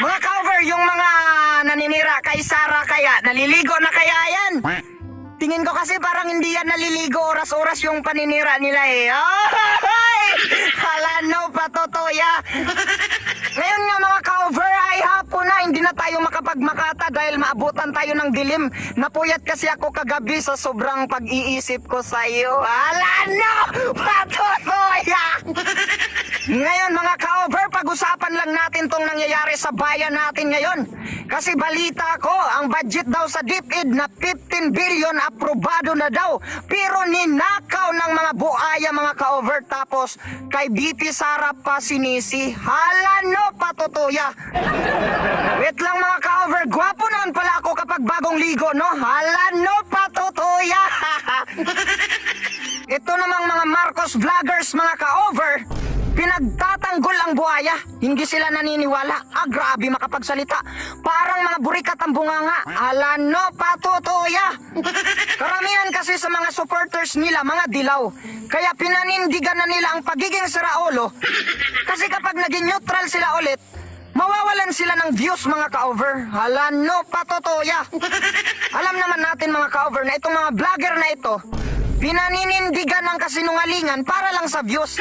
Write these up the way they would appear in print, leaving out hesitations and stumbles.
Mga ka-over, yung mga naninira kay Sara kaya, naliligo na kaya yan? Tingin ko kasi parang hindi yan naliligo oras-oras yung paninira nila eh. Ay! Hala no, patotoya. Ngayon nga mga ka-over ay hapon na, hindi na tayo makapagmakata dahil maabutan tayo ng dilim. Napuyat kasi ako kagabi sa sobrang pag-iisip ko sa iyo. Hala no, patotoya. Ngayon mga ka-over, pag-usapan lang natin tong nangyayari sa bayan natin ngayon. Kasi balita ko, ang budget daw sa DepEd na 15 billion aprobado na daw. Pero ninakaw ng mga buaya mga ka-over, tapos kay BP Sara pa sinisi. Hala no, patutuya. Wait lang mga ka-over, gwapo naman pala ako kapag bagong ligo, no? Hala no, patutuya. Ito namang mga Marcos vloggers mga ka-over, pinagtatanggol ang buhaya. Hindi sila naniniwala. Grabe makapagsalita. Parang mga burikat ang bunganga. Ala no, patutuya. Karamihan kasi sa mga supporters nila, mga dilaw. Kaya pinanindigan na nila ang pagiging siraulo. Kasi kapag naging neutral sila ulit, mawawalan sila ng views mga ka-over. Ala no, patutuya. Alam naman natin mga ka-over na itong mga vlogger na ito, pinaninindigan ng kasinungalingan para lang sa views.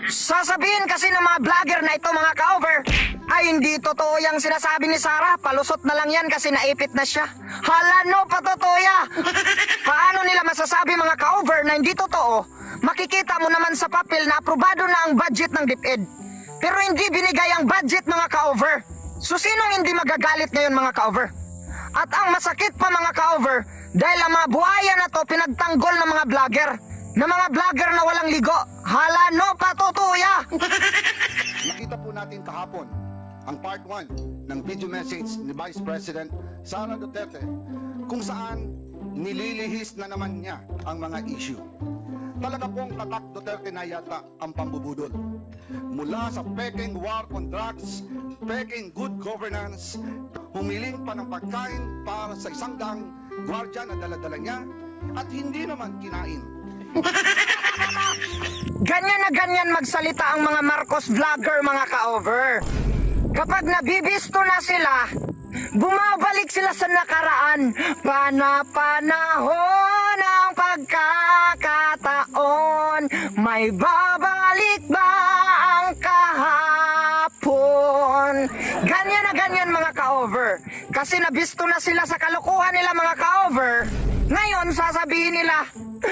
Sasabihin kasi ng mga vlogger na ito mga ka-over, ay hindi totoo yung sinasabi ni Sara, palusot na lang yan kasi naipit na siya. Hala no, patutuya. Paano nila masasabi mga ka-over na hindi totoo? Makikita mo naman sa papel na aprobado na ang budget ng DepEd, pero hindi binigay ang budget mga ka-over. So sinong hindi magagalit ngayon mga ka-over? At ang masakit pa mga ka-over, dahil ang mga buhaya na to pinagtanggol ng mga vlogger, na mga vlogger na walang ligo. Hala no, patutuya. Nakita po natin kahapon ang part 1 ng video message ni Vice President Sara Duterte, kung saan nililihis na naman niya ang mga issue. Talaga pong tatak Duterte na yata ang pambubudol. Mula sa peking war on drugs, peking good governance, humiling pa ng pagkain para sa 100 gwardiya na dala-dala niya at hindi naman kinain. Ganyan na ganyan magsalita ang mga Marcos vlogger mga ka-over. Kapag nabibisto na sila, bumabalik sila sa nakaraan. Panahon ng pagkakataon, may babalik ba ang kahapon? Ganyan na ganyan mga ka-over. Kasi nabisto na sila sa kalokohan nila mga ka-over. Ngayon sasabihin nila,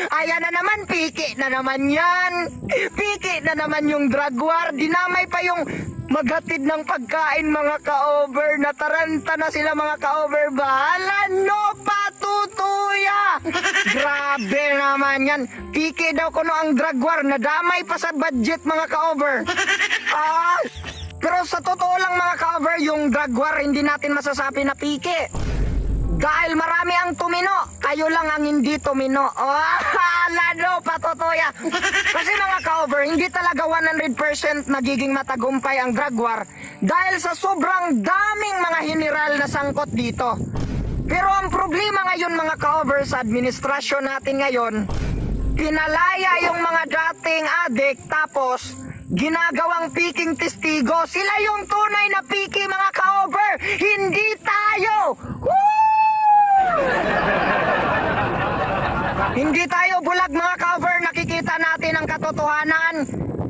ayan na naman, piki na naman yan. Piki na naman yung drug war. Dinamay pa yung maghatid ng pagkain mga ka-over. Nataranta na sila mga ka-over. Bahala no, patutuya. Grabe naman yan. Piki daw kuno ang drug war. Nadamay pa sa budget mga ka-over. Pero sa totoo lang mga ka-over, yung drug war hindi natin masasabi na piki. Dahil marami ang tumino, kayo lang ang hindi tumino. Lalo, patutuya. Kasi mga ka-over, hindi talaga 100% nagiging matagumpay ang drug war dahil sa sobrang daming mga general na sangkot dito. Pero ang problema ngayon mga ka-over sa administrasyon natin ngayon, pinalaya yung mga dating adik tapos ginagawang piking testigo. Sila yung tunay na piki mga ka-over, hindi tayo. Woo! Hindi tayo bulag mga ka-over, nakikita natin ang katotohanan.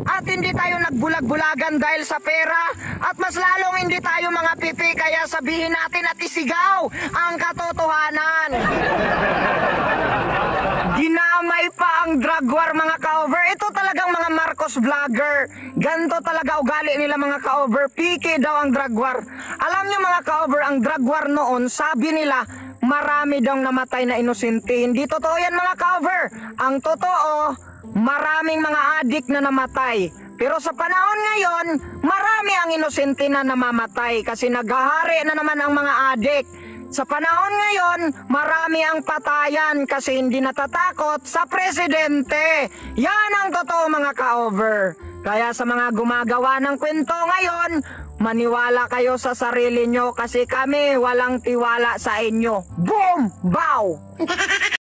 At hindi tayo nagbulag-bulagan dahil sa pera. At mas lalong hindi tayo mga pipi, kaya sabihin natin at isigaw ang katotohanan. Ginamay pa ang drug war mga ka-over. Ito talagang mga Marcos vlogger. Ganto talaga ugali nila mga ka-over. Piki daw ang drug war. Alam nyo mga ka-over, ang drug war noon, sabi nila, marami daw namatay na inosente. Hindi totoo yan mga ka-over. Ang totoo, maraming mga adik na namatay. Pero sa panahon ngayon, marami ang inosente na namamatay kasi naghahari na naman ang mga adik. Sa panahon ngayon, marami ang patayan kasi hindi natatakot sa presidente. Yan ang totoo mga ka-over. Kaya sa mga gumagawa ng kwento ngayon, maniwala kayo sa sarili nyo kasi kami walang tiwala sa inyo. Boom! Bow!